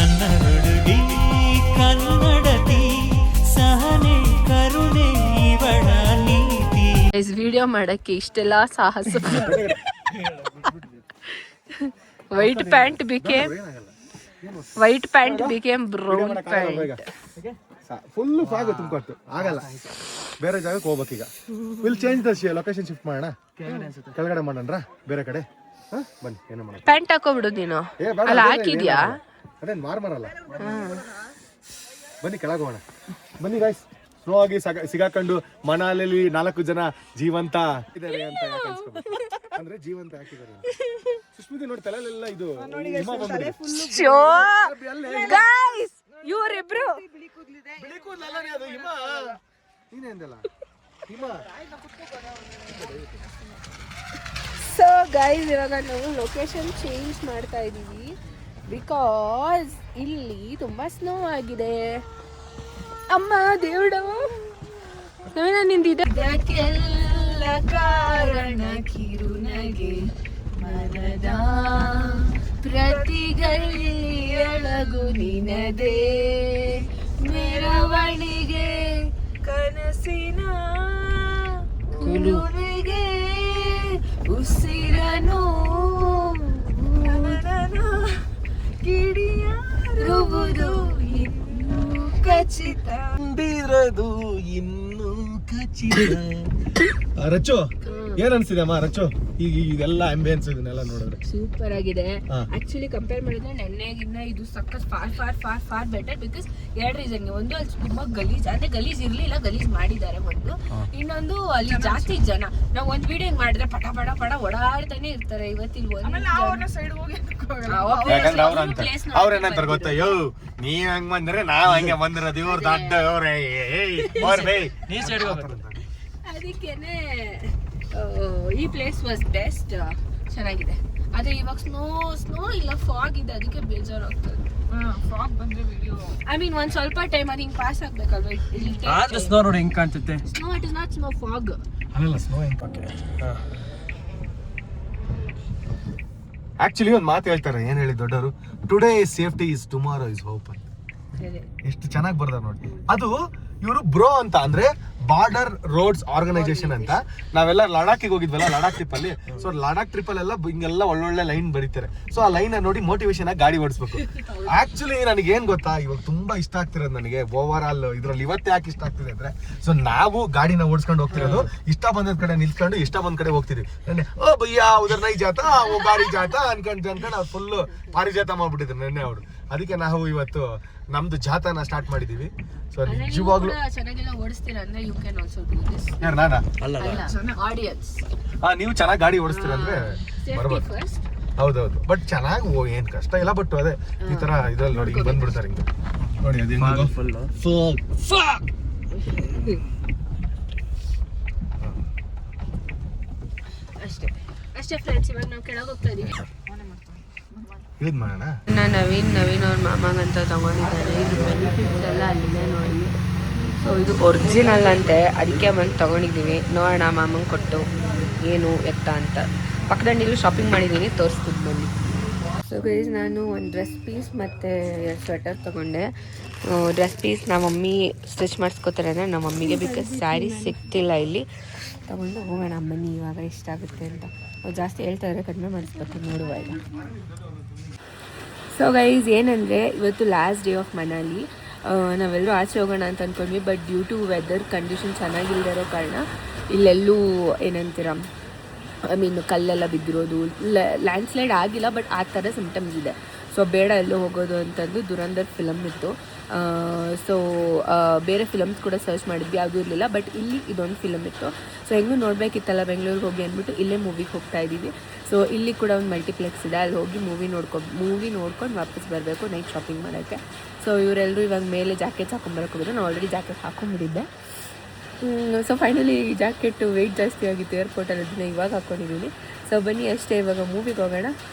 ನನ್ನ ಹುಡುಗಿ ಕನ್ನಡತಿ ಸಹನೆ ಕರುಣೆ ಇವಳ ನೀತಿ. ವಿಡಿಯೋ ಮಾಡಕ್ಕೆ ಇಷ್ಟೆಲ್ಲ ಸಾಹಸ. White pant became brown pant. Full fog ತುಂಬಿಕೊಟ್ಟು ಆಗಲ್ಲ, ಬೇರೆ ಜಾಗಕ್ಕೆ ಹೋಗ್ಬೇಕೀಗ. Will change the location shift ಮಾಡೋಣ, ಕೆಳಗಡೆ ಮಾಡೋಣ ಬೇರೆ ಕಡೆ. ಬನ್ನಿ ಏನು ಮಾಡೋಣ, ಪ್ಯಾಂಟ್ ಹಾಕೋಬಿಡು ನೀನು. ಅಲ್ಲ ಹಾಕಿದ್ಯಾ? ಅದೇನು ಮಾರ್ಮರಲ್ಲ. ಬನ್ನಿ ಕೆಳಗೆ ಹೋಗೋಣ. ಬನ್ನಿ ಗೈಸ್, ಸ್ಲೋ ಆಗಿ ಸಿಗಾಕೊಂಡು ಮನಾಲಿಯಲ್ಲಿ 4 ಜನ ಜೀವಂತ ಇದ್ದಾರೆ ಅಂತ ಯಾಕೆ ಅನ್ಸ್ಕೊಬೇಕು? ಅಂದ್ರೆ ಜೀವಂತ ಹಾಕಿದ್ದಾರೆ. ಸುಸ್ಮಿತಿ ನೋಡಿ ತಲೆಲೆಲ್ಲ ಇದು ಹಿಮ ಬಂದ್ಬಿಟ್ಟಿದೆ. ಇವರಿಬ್ರು ಬಿಳಿ ಕೂದಲಲ್ಲ ಅದು ಹಿಮ. ನೀನೇ ಅಂದಲ್ಲ ಹಿಮ. ಸೊ ಗೈಸ್, ಇವಾಗ ನಾವು ಲೊಕೇಶನ್ ಚೇಂಜ್ ಮಾಡ್ತಾ ಇದೀವಿ ಬಿಕಾಸ್ ಇಲ್ಲಿ ತುಂಬಾ ಸ್ನೋ ಆಗಿದೆ. ಅಮ್ಮ ದೇವ್ಡು ನವೀನ ನಿಂದಿದೆ. ಇದಕ್ಕೆಲ್ಲ ಕಾರಣ ಕಿರುನಗೆ ಮನದ ಪ್ರತಿಗಳಿಯಳಗು ನಿನದೇ ಮೆರವಣಿಗೆ ಕನಸಿನ ಕುಲುಮೆಗೆ ಉಸಿರನು ಕಿಡಿಯಾರುವುದು ಇನ್ನೂ ಖಚಿತ ಬಿರದು ಇನ್ನೂ ಖಚಿತ. ರಚ್ಚು ಏನ್ ಅನ್ಸಿದೆ ಅಮ್ಮ? ರಚ್ಚು ಈಗ ಇದೆಲ್ಲ ಆಂಬಿಯನ್ಸ್ ಇದನ್ನೆಲ್ಲ ನೋಡಿದ್ರೆ ಸೂಪರ್ ಆಗಿದೆ. ಆಕ್ಚುಲಿ ಕಂಪೇರ್ ಮಾಡಿದ್ರೆ ನೆನ್ನೆಗಿನ್ನ ಇದು ಸಖತ್ ಫಾರ್ ಬೆಟರ್. ಬಿಕಾಸ್ 2 ರೀಸನ್ಗೆ. ಒಂದು, ಅಲ್ಲಿ ತುಂಬಾ ಗಲೀಜ್, ಅಂದ್ರೆ ಗಲೀಜ್ ಇರ್ಲಿಲ್ಲ, ಗಲೀಜ್ ಮಾಡಿದ್ದಾರೆ ಒಂದು. ಇನ್ನೊಂದು, ಅಲ್ಲಿ ಜಾಸ್ತಿ ಜನ. ನಾವು ಒಂದ್ ವಿಡಿಯೋ ಮಾಡಿದ್ರೆ ಪಟ ಓಡಾಡ್ತಾನೆ ಇರ್ತಾರೆ. ಇವತ್ತಿಲ್ ಅವ್ರೇನಂತಾರೆ ಗೊತ್ತಾ, ಯೋ ನೀವ್ ಹಂಗ್ ಬಂದ್ರೆ ನಾವ್ ಹಂಗೆ ಬಂದಿರೋದು, ಇವ್ರ ದೊಡ್ಡ ಅದಕ್ಕೇನೆ ಈ ಪ್ಲೇಸ್ ವಾಸ್ ಬೆಸ್ಟ್. ಚೆನ್ನಾಗಿದೆ. ಆದ್ರೆ ಇವಾಗ ಸ್ನೋ ಇಲ್ಲ, ಫಾಗ್ ಇದೆ, ಅದಕ್ಕೆ ಬೇಜಾರಾಗ್ತದೆ. ಫಾಗ್ ಬಂದ್ರೆ ವಿಡಿಯೋ ಐ ಮೀನ್ ಒಂದ್ ಸ್ವಲ್ಪ ಟೈಮ್ ಅದು ಹಿಂಗ್ ಪಾಸ್ ಆಗ್ಬೇಕಲ್ವಾ? ಆದ್ರೆ ಸ್ನೋ ನೋಡಿ ಹೆಂಗ್ ಕಾಣ್ತೈತೆ. Snow it is not snow, fog. ಅಲ್ಲ ಸ್ನೋ ಹೆಂಗ್ ಪಾಕೆ. ಆಕ್ಚುಲಿ ಒಂದ್ ಮಾತು ಹೇಳ್ತಾರೆ, ಏನ್ ಹೇಳಿ ದೊಡ್ಡವರು, today is safety is tomorrow is hope ಅಂತ. ಎಷ್ಟು ಚೆನ್ನಾಗಿ ಬರ್ದಾರ ನೋಡಿ. ಅದು ಇವರು ಬ್ರೋ ಅಂತ, ಅಂದ್ರೆ ಬಾರ್ಡರ್ ರೋಡ್ಸ್ ಆರ್ಗನೈಸೇಷನ್ ಅಂತ. ನಾವೆಲ್ಲ ಲಡಾಖಿಗೆ ಹೋಗಿದ್ವಲ್ಲ, ಲಡಾಖ್ ಟ್ರಿಪ್ ಅಲ್ಲಿ. ಸೊ ಲಡಾಖ್ ಟ್ರಿಪ್ ಅಲ್ಲೆಲ್ಲ ಹಿಂಗೆಲ್ಲ ಒಳ್ಳೊಳ್ಳೆ ಲೈನ್ ಬರೀತಾರೆ. ಸೊ ಆ ಲೈನ್ ನೋಡಿ ಮೋಟಿವೇಶನ್ ಆಗಿ ಗಾಡಿ ಓಡಿಸ್ಬೇಕು. ಆಕ್ಚುಲಿ ನನಗೆ ಏನ್ ಗೊತ್ತಾ, ಇವಾಗ ತುಂಬಾ ಇಷ್ಟ ಆಗ್ತಿರೋದು ನನಗೆ ಓವರ್ ಆಲ್ ಇದ್ರಲ್ಲಿ. ಇವತ್ತು ಯಾಕೆ ಇಷ್ಟ ಆಗ್ತಿದೆ ಅಂದ್ರೆ, ಸೊ ನಾವು ಗಾಡಿನ ಓಡಿಸ್ಕೊಂಡು ಹೋಗ್ತಿರೋದು, ಇಷ್ಟ ಬಂದ ಕಡೆ ನಿಲ್ಸ್ಕೊಂಡು ಇಷ್ಟ ಬಂದ್ ಕಡೆ ಹೋಗ್ತಿದ್ವಿ. ಓ ಭಯ್ಯ ಉದರ್ ನೈ ಜಾತ ಓ ಗಾಡಿ ಜಾತ ಅನ್ಕೊಂಡು ಅವ್ರು ಫುಲ್ ಪಾರಿಜಾತ ಮಾಡ್ಬಿಟ್ಟಿದ್ರು ನೆನ್ನೆ ಅವರು. ಅದಕ್ಕೆ ನಾವು ಇವತ್ತು ನಮ್ದು ಜಾತನ ಸ್ಟಾರ್ಟ್ ಮಾಡಿದೀವಿ. ಸೊ ನಿಜವಾಗ್ಲೂ ಚೆನ್ನಾಗೆಲ್ಲ ಓಡಿಸ್ತೀರಾ ಅಂದ್ರೆ you can also do this. ಯಾರು ನಾನಾ? ಆಡಿಯನ್ಸ್. ನೀವು ಚೆನ್ನಾಗಿ ಗಾಡಿ ಓಡಿಸ್ತೀರ ಅಂದ್ರೆ ಬರ್ಬೋದು. ಹೌದೌದು, ಬಟ್ ಚೆನ್ನಾಗಿ ಏನ್ ಕಷ್ಟ ಇಲ್ಲ. ಬಟ್ ಅದೇ ಈ ತರ ಇದ್ರಲ್ಲಿ ನೋಡಿ ಹಿಂಗ್ ಬಂದ್ಬಿಡ್ತಾರೆ ಹಿಂಗೆ ನೋಡಿ. ಅದೇ ಅಷ್ಟೇ ಫ್ರೆಂಡ್ಸ್. ಇವಾಗ ನಾವು ಕೆಳಗೆ ಹೋಗ್ತಾ ಇದೀವಿ. ನವೀನ್ ಅವ್ರ ಮಾಮಗಂತ ತಗೊಂಡಿದ್ದಾರೆ. ಇದು ಬೆನಿಫಿಟ್ಸ್ ಎಲ್ಲ ಅಲ್ಲಿದೆ ನೋಡಿ. ಸೊ ಇದು ಒರಿಜಿನಲ್ ಅಂತೆ, ಅದಕ್ಕೆ ಬಂದು ತಗೊಂಡಿದ್ದೀವಿ. ನೋಡೋಣ ಮಾಮಂಗೆ ಕೊಟ್ಟು ಏನು ಎತ್ತ ಅಂತ. ಪಕ್ಕದಂಡಿಲ್ಲೂ ಶಾಪಿಂಗ್ ಮಾಡಿದ್ದೀನಿ, ತೋರಿಸ್ತಿದ್ದು ಬನ್ನಿ. ಸೊ ಗೈಸ್, ನಾನು ಒಂದು ಡ್ರೆಸ್ ಪೀಸ್ ಮತ್ತು 2 ಸ್ವೆಟರ್ ತೊಗೊಂಡೆ. ಡ್ರೆಸ್ ಪೀಸ್ ನಮ್ಮ ಮಮ್ಮಿ ಸ್ಟಿಚ್ ಮಾಡಿಸ್ಕೋತಾರೆ ಅಂದರೆ ನಮ್ಮ ಮಮ್ಮಿಗೆ, ಬಿಕಾಸ್ ಸ್ಯಾರಿ ಸಿಗ್ತಿಲ್ಲ ಇಲ್ಲಿ. ತೊಗೊಂಡು ಹೋಗೋಣ ಬನ್ನಿ ಇವಾಗ ಎಷ್ಟಾಗುತ್ತೆ ಅಂತ. ಅವ್ರು ಜಾಸ್ತಿ ಹೇಳ್ತಾರೆ, ಕಡಿಮೆ ಮಾಡಿಸ್ಬೇಕು ನೋಡುವ ಈಗ. ಸೊ ಗೈಸ್, ಏನಂದರೆ ಇವತ್ತು ಲಾಸ್ಟ್ ಡೇ ಆಫ್ ಮನಾಲಿ. ನಾವೆಲ್ಲರೂ ಆಚೆ ಹೋಗೋಣ ಅಂತ ಅಂದ್ಕೊಂಡ್ವಿ. But due to weather condition ಚೆನ್ನಾಗಿಲ್ಲದೆ ಇರೋ ಕಾರಣ ಇಲ್ಲೆಲ್ಲೂ ಏನಂತೀರ, ಐ ಮೀನ್ ಕಲ್ಲೆಲ್ಲ ಬಿದ್ದಿರೋದು, ಲ್ಯಾಂಡ್ಸ್ಲೈಡ್ ಆಗಿಲ್ಲ, ಬಟ್ ಆ ಥರ ಸಿಂಪ್ಟಮ್ಸ್ ಇದೆ. ಸೊ ಬೇಡ ಎಲ್ಲೋ ಹೋಗೋದು ಅಂತಂದು ದುರಂಧರ್ ಫಿಲಮ್ ಇತ್ತು. ಸೊ ಬೇರೆ ಫಿಲಮ್ಸ್ ಕೂಡ ಸರ್ಚ್ ಮಾಡಿದ್ವಿ, ಯಾವುದೂ ಇರಲಿಲ್ಲ. ಬಟ್ ಇಲ್ಲಿ ಇದೊಂದು ಫಿಲಮ್ ಇತ್ತು. ಸೊ ಹೆಂಗೂ ನೋಡಬೇಕಿತ್ತಲ್ಲ ಬೆಂಗಳೂರಿಗೆ ಹೋಗಿ ಅಂದ್ಬಿಟ್ಟು ಇಲ್ಲೇ ಮೂವಿಗೆ ಹೋಗ್ತಾ ಇದ್ದೀವಿ. ಸೊ ಇಲ್ಲಿ ಕೂಡ ಒಂದು ಮಲ್ಟಿಪ್ಲೆಕ್ಸ್ ಇದೆ, ಅಲ್ಲಿ ಹೋಗಿ ಮೂವಿ ನೋಡ್ಕೊಂಡು ವಾಪಸ್ ಬರಬೇಕು ನೈಟ್ ಶಾಪಿಂಗ್ ಮಾಡೋಕ್ಕೆ. ಸೊ ಇವರೆಲ್ಲರೂ ಇವಾಗ ಮೇಲೆ ಜಾಕೆಟ್ಸ್ ಹಾಕೊಂಬರಕ್ಕೆ ಹೋಗಿದ್ರು. ನಾನು ಆಲ್ರೆಡಿ ಜಾಕೆಟ್ ಹಾಕೊಂಡ್ಬಿಟ್ಟಿದ್ದೆ. ಸೊ ಫೈನಲಿ ಈ ಜಾಕೆಟ್ ವೆಯ್ಟ್ ಜಾಸ್ತಿ ಆಗಿತ್ತು ಏರ್ಪೋರ್ಟಲ್ಲಿ, ಅದನ್ನ ಇವಾಗ ಹಾಕ್ಕೊಂಡಿದ್ದೀನಿ. ಸೊ ಬನ್ನಿ ಅಷ್ಟೇ, ಇವಾಗ ಮೂವಿಗೆ ಹೋಗೋಣ.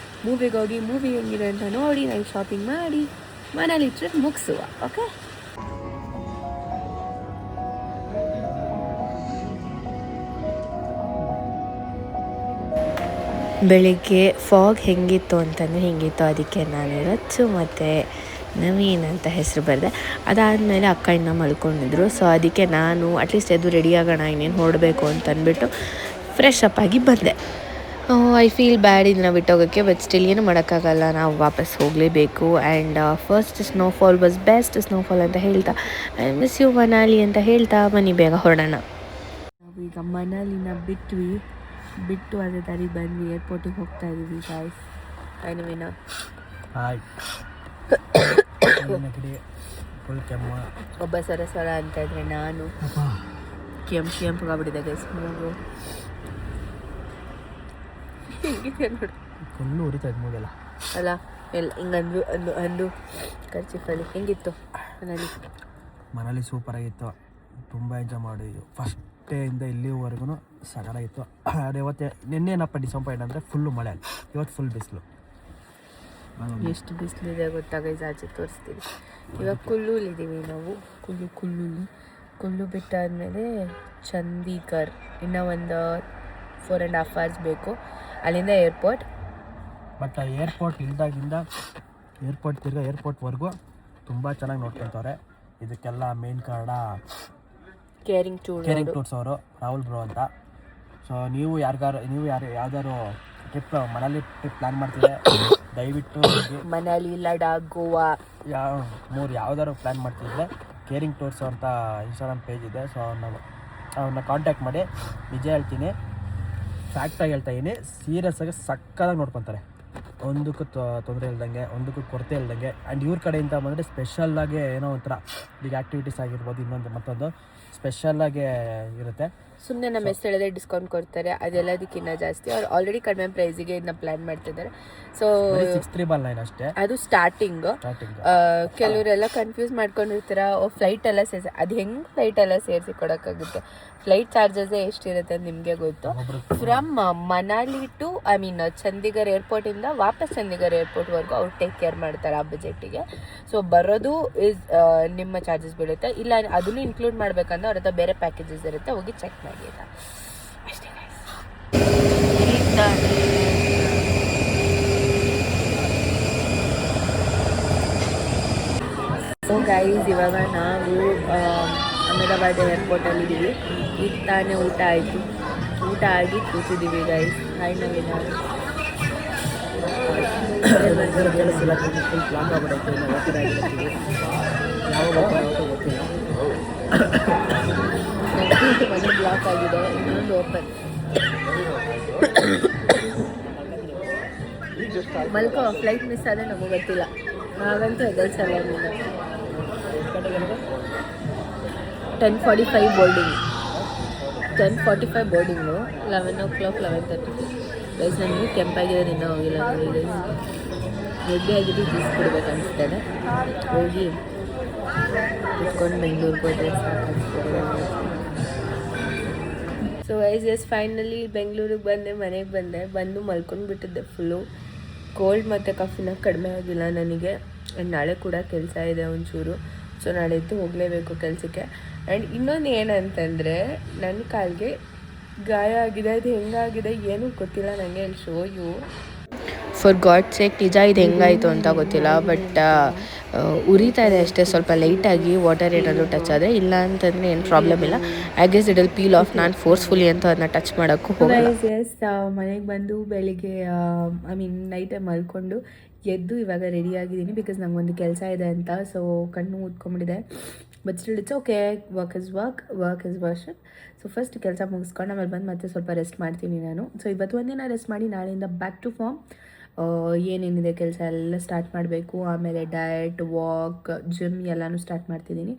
ಮೂವಿಗೆ ಹೋಗಿ ಮೂವಿ ಹೆಂಗಿದೆ ಅಂತ ನೋಡಿ ನೈಟ್ ಶಾಪಿಂಗ್ ಮಾಡಿ ಮನೇಲಿ ಟ್ರಿಪ್ ಮುಗಿಸುವ. ಓಕೆ, ಬೆಳಿಗ್ಗೆ ಫಾಗ್ ಹೆಂಗಿತ್ತು ಅಂತಂದರೆ ಹಿಂಗಿತ್ತು. ಅದಕ್ಕೆ ನಾನು ರಚ್ಚು ಮತ್ತು ನವೀನ್ ಅಂತ ಹೆಸರು ಬರೆದೆ. ಅದಾದಮೇಲೆ ಅಕ್ಕ ಇನ್ನೂ ಮಲ್ಕೊಂಡಿದ್ರು. ಸೊ ಅದಕ್ಕೆ ನಾನು ಅಟ್ಲೀಸ್ಟ್ ಎದ್ದು ರೆಡಿ ಆಗೋಣ, ಇನ್ನೇನು ಹೊರಡಬೇಕು ಅಂತ ಅಂದ್ಬಿಟ್ಟು ಫ್ರೆಶ್ ಅಪ್ ಆಗಿ ಬಂದೆ. ಐ ಫೀಲ್ ಬ್ಯಾಡ್ ಇದನ್ನ ಬಿಟ್ಟೋಗೋಕ್ಕೆ, ಬಟ್ ಸ್ಟಿಲ್ ಏನು ಮಾಡೋಕ್ಕಾಗಲ್ಲ, ನಾವು ವಾಪಸ್ ಹೋಗಲೇಬೇಕು. And first snowfall was best snowfall ಅಂತ ಹೇಳ್ತಾ ಐ ಮಿಸ್ ಯು ಮನಾಲಿ ಅಂತ ಹೇಳ್ತಾ ಬನ್ನಿ ಬೇಗ ಹೊರಡೋಣ. ನಾವೀಗ ಮನಾಲಿನ ಬಿಟ್ಟು ಅದೇ ದಾರಿ ಬಂದ್ವಿ, ಏರ್ಪೋರ್ಟಿಗೆ ಹೋಗ್ತಾ ಇದ್ದೀವಿ ಗಾಯ್ಸ್. ಐನವೇನ ಹಾಯ್ ಫುಲ್ ಕೆಮ್ಮ, ಒಬ್ಬ ಸರ ಅಂತ ಇದ್ರೆ ನಾನು ಕೆಂಪಗಾಗ್ಬಿಟ್ಟಿದೆ ಗೈಸ್. ಮೂಗು ಹೆಂಗಿದೆ ನೋಡಿ, ಫುಲ್ಲು ಉರಿತಾ ಇದೆ ಮೂಗೆಲ್ಲ ಅಲ್ಲ ಎಲ್ಲ ಹಿಂಗಂದು ಅಂದು ಖರ್ಚಿಫಲ್ಲಿ ಹೆಂಗಿತ್ತು ಮನೇಲಿ ಸೂಪರಾಗಿತ್ತು, ತುಂಬ ಎಂಜಾಯ್ ಮಾಡಿದ್ವಿ. ಫಸ್ಟ್ ಡೇಯಿಂದ ಇಲ್ಲಿವರೆಗೂ ಸಗರಾಗಿತ್ತು. ಅದು ಇವತ್ತು ನಿನ್ನೇನಪ್ಪ ಡಿಸಪಾಯಿಂಟ್ ಅಂದರೆ ಫುಲ್ಲು ಮಳೆ, ಇವತ್ತು ಫುಲ್ ಬಿಸಿಲು. ಎಷ್ಟು ಬಿಸಿಲಿದೆ ಗೊತ್ತಾಗೈತೆ, ಆಚೆ ತೋರಿಸ್ತೀವಿ. ಇವಾಗ ಕುಲ್ಲೂಲಿದ್ದೀವಿ ನಾವು, ಕುಲ್ಲು ಬಿಟ್ಟಾದಮೇಲೆ ಚಂಡೀಗರ್, ಇನ್ನೂ ಒಂದು 4.5 hours ಬೇಕು, ಅಲ್ಲಿಂದ ಏರ್ಪೋರ್ಟ್. ಬಟ್ ಏರ್ಪೋರ್ಟ್ ಇಲ್ದಾಗಿಂದ ಏರ್ಪೋರ್ಟ್ವರೆಗೂ ತುಂಬ ಚೆನ್ನಾಗಿ ನೋಡ್ಕೊಳ್ತಾರೆ. ಇದಕ್ಕೆಲ್ಲ ಮೇನ್ ಕಾರಣ ಕೇರಿಂಗ್ ಟೂರ್ಸ್ ಅವರು, ರಾಹುಲ್ ಬ್ರೋ ಅಂತ. ಸೊ ನೀವು ಯಾವ್ದಾದ್ರು ಟ್ರಿಪ್ ಮನಾಲಿ ಟ್ರಿಪ್ ಪ್ಲ್ಯಾನ್ ಮಾಡ್ತಿದ್ರೆ ದಯವಿಟ್ಟು ಮನಾಲಿ, ಲಡಾಖ್, ಗೋವಾ ಯಾವ್ದಾದ್ರು ಪ್ಲ್ಯಾನ್ ಮಾಡ್ತಿದ್ರೆ ಕೇರಿಂಗ್ ಟೂರ್ಸ್ ಅಂತ ಇನ್ಸ್ಟಾಗ್ರಾಮ್ ಪೇಜ್ ಇದೆ. ಸೊ ಅವ್ರನ್ನ ಕಾಂಟ್ಯಾಕ್ಟ್ ಮಾಡಿ. ನಿಜ ಹೇಳ್ತೀನಿ, ಫ್ಯಾಕ್ಟಾಗಿ ಹೇಳ್ತಾ ಇದ್ದೀನಿ, ಸೀರಿಯಸ್ಸಾಗಿ ಸಕ್ಕದಾಗಿ ನೋಡ್ಕೊತಾರೆ. ಒಂದಕ್ಕೂ ತೊಂದರೆ ಇಲ್ದಂಗೆ, ಒಂದಕ್ಕೂ ಕೊರತೆ ಇಲ್ದಂಗೆ. ಆ್ಯಂಡ್ ಇವ್ರ ಕಡೆಯಿಂದ ಬಂದರೆ ಸ್ಪೆಷಲ್ಲಾಗಿ ಏನೋ ಒಂಥರ ಈಗ ಆ್ಯಕ್ಟಿವಿಟೀಸ್ ಆಗಿರ್ಬೋದು, ಮತ್ತೊಂದು ಸ್ಪೆಷಲ್ಲಾಗಿ ಇರುತ್ತೆ. ಸುಮ್ಮನೆ ನಮ್ಮ ಹೆಸರು ಹೇಳಿದ್ರೆ ಡಿಸ್ಕೌಂಟ್ ಕೊಡ್ತಾರೆ, ಅದೆಲ್ಲದಕ್ಕಿಂತ ಜಾಸ್ತಿ ಅವ್ರು ಆಲ್ರೆಡಿ ಕಡಿಮೆ ಪ್ರೈಸಿಗೆ ಇದನ್ನ ಪ್ಲ್ಯಾನ್ ಮಾಡ್ತಿದ್ದಾರೆ. ಸೊ 6399 ಅಷ್ಟೇ ಅದು ಸ್ಟಾರ್ಟಿಂಗ್. ಕೆಲವರೆಲ್ಲ ಕನ್ಫ್ಯೂಸ್ ಮಾಡ್ಕೊಂಡಿರ್ತೀರ, ಫ್ಲೈಟ್ ಎಲ್ಲ ಅದು ಹೆಂಗೆ ಫ್ಲೈಟ್ ಎಲ್ಲ ಸೇರಿಸಿ ಕೊಡೋಕ್ಕಾಗುತ್ತೆ? ಫ್ಲೈಟ್ ಚಾರ್ಜಸ್ಸೇ ಎಷ್ಟಿರುತ್ತೆ ಅಂತ ನಿಮಗೆ ಗೊತ್ತು. ಫ್ರಮ್ ಮನಾಲಿ ಟು ಚಂಡೀಗರ್ ಏರ್ಪೋರ್ಟಿಂದ ವಾಪಸ್ ಚಂಡೀಗರ್ ಏರ್ಪೋರ್ಟ್ವರೆಗೂ ಅವ್ರು ಟೇಕ್ ಕೇರ್ ಮಾಡ್ತಾರೆ ಆ ಬಜೆಟ್ಟಿಗೆ. ಸೊ ಬರೋದು ನಿಮ್ಮ ಚಾರ್ಜಸ್ ಬೀಳುತ್ತೆ. ಇಲ್ಲ ಅದನ್ನು ಇನ್ಕ್ಲೂಡ್ ಮಾಡಬೇಕಂದ್ರೆ ಅವ್ರ ಹತ್ರ ಬೇರೆ ಪ್ಯಾಕೇಜಸ್ ಇರುತ್ತೆ, ಹೋಗಿ ಚೆಕ್ ಮಾಡಿ ಆಯಿತಾ. ಅಷ್ಟೇ ಸೊ ಗೈಸ್, ಇವಾಗ ನಾವು ಅಹಮದಾಬಾದ್ ಏರ್ಪೋರ್ಟಲ್ಲಿದ್ದೀವಿ. ಈಗ ತಾನೇ ಊಟ ಆಯಿತು, ಊಟ ಆಗಿ ಕೂತಿದ್ದೀವಿ ಗೈಸ್. ಹಾಯ್ ನವೀನ. ಒಂದು ಬ್ಲಾಕ್ ಆಗಿದೆ, ಇನ್ನೊಂದು ಓಪನ್. ಮಲ್ಕೋ, ಫ್ಲೈಟ್ ಮಿಸ್ ಆದರೆ ನಮಗೆ ಗೊತ್ತಿಲ್ಲ, ನಾವಂತೂ ಎದಲ್ಸಲ್ಲ. 10:45 ಬೋರ್ಡಿಂಗ್, 10:45 ಬೋರ್ಡಿಂಗು, 11 o'clock 11:30. ಗೈಸ್ ನನಗೆ ಕೆಂಪಾಗಿದೆ, ಇನ್ನೂ ಹೋಗಿಲ್ಲ. ರೆಡಿ ಆಗಿದ್ದು ಜ್ಯೂಸ್ ಅನಿಸ್ತದೆ. ಹೋಗಿ ಕುತ್ಕೊಂಡು ಬೆಂಗಳೂರಿಗೆ ಹೋದರೆ ಸಾಕಾಗ್ತದೆ. ಸೊ ಗೈಸ್ ಫೈನಲಿ ಬೆಂಗಳೂರಿಗೆ ಮನೆಗೆ ಬಂದು ಮಲ್ಕೊಂಡು ಬಿಟ್ಟಿದ್ದೆ. ಫುಲ್ಲು ಕೋಲ್ಡ್ ಮತ್ತು ಕಾಫಿನ ಕಡಿಮೆ ಆಗಿಲ್ಲ ನನಗೆ. ಆ್ಯಂಡ್ ನಾಳೆ ಕೂಡ ಕೆಲಸ ಇದೆ ಒಂಚೂರು, ಸೊ ನಾಳೆ ಎದ್ದು ಹೋಗಲೇಬೇಕು ಕೆಲಸಕ್ಕೆ. ಆ್ಯಂಡ್ ಇನ್ನೊಂದು ಏನಂತಂದರೆ, ನನ್ನ ಕಾಲಿಗೆ ಗಾಯ ಆಗಿದೆ, ಅದು ಹೆಂಗಾಗಿದೆ ಏನೂ ಗೊತ್ತಿಲ್ಲ ನನಗೆ. ಅಲ್ಲಿ show you for God sake, ನಿಜ ಇದು ಹೆಂಗಾಯಿತು ಅಂತ ಗೊತ್ತಿಲ್ಲ, ಬಟ್ ಉರಿತಾ ಇದೆ ಅಷ್ಟೇ, ಸ್ವಲ್ಪ ಲೈಟಾಗಿ. ವಾಟರ್ ಏನಾದರೂ ಟಚ್ ಆದರೆ, ಇಲ್ಲ ಅಂತಂದರೆ ಏನು ಪ್ರಾಬ್ಲಮ್ ಇಲ್ಲ. I guess it will peel of. ನಾನು ಫೋರ್ಸ್ಫುಲಿ ಅಂತ ಅದನ್ನ ಟಚ್ ಮಾಡೋಕ್ಕೂ ಹೋಗಲ್ಲ. ಮನೆಗೆ ಬಂದು ಬೆಳಿಗ್ಗೆ ನೈಟೇ ಮಲ್ಕೊಂಡು ಎದ್ದು ಇವಾಗ ರೆಡಿ ಆಗಿದ್ದೀನಿ, ಬಿಕಾಸ್ ನಂಗೊಂದು ಕೆಲಸ ಇದೆ ಅಂತ. ಸೊ ಕಣ್ಣು ಊದ್ಕೊಂಡ್ಬಿಟ್ಟಿದೆ, but still it's okay. Work is version. So first ಕೆಲಸ ಮುಗಿಸ್ಕೊಂಡು ಆಮೇಲೆ ಬಂದು ಮತ್ತೆ ಸ್ವಲ್ಪ ರೆಸ್ಟ್ ಮಾಡ್ತೀನಿ ನಾನು. ಸೊ ಇವತ್ತು ಒಂದಿನ ರೆಸ್ಟ್ ಮಾಡಿ ನಾಳೆಯಿಂದ ಬ್ಯಾಕ್ ಟು ಫಾರ್ಮ್. ಏನೇನಿದೆ ಕೆಲಸ ಎಲ್ಲ ಸ್ಟಾರ್ಟ್ ಮಾಡಬೇಕು. ಆಮೇಲೆ ಡಯಟ್, ವಾಕ್, ಜಿಮ್ ಎಲ್ಲನೂ ಸ್ಟಾರ್ಟ್ ಮಾಡ್ತಿದ್ದೀನಿ.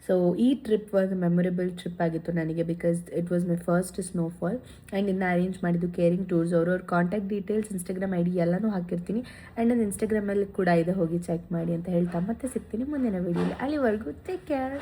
ಸೊ ಈ ಟ್ರಿಪ್ ಒಂದು ಮೆಮೊರೇಬಲ್ ಟ್ರಿಪ್ ಆಗಿತ್ತು ನನಗೆ, because it was my first snowfall. And ಇನ್ನು ಅರೇಂಜ್ ಮಾಡಿದ್ದು ಕೇರಿಂಗ್ ಟೂರ್ಸ್ ಅವ್ರ ಕಾಂಟ್ಯಾಕ್ಟ್ ಡೀಟೇಲ್ಸ್, ಇನ್ಸ್ಟಾಗ್ರಾಮ್ ID ಎಲ್ಲನೂ ಹಾಕಿರ್ತೀನಿ. ಆ್ಯಂಡ್ ನನ್ನ ಇನ್ಸ್ಟಾಗ್ರಾಮಲ್ಲಿ ಕೂಡ ಇದೆ, ಹೋಗಿ ಚೆಕ್ ಮಾಡಿ ಅಂತ ಹೇಳ್ತಾ ಮತ್ತೆ ಸಿಗ್ತೀನಿ ಮುಂದಿನ ವೀಡಿಯೋಲಿ. ಅಲ್ಲಿವರೆಗೂ ಟೇಕ್ ಕೇರ್.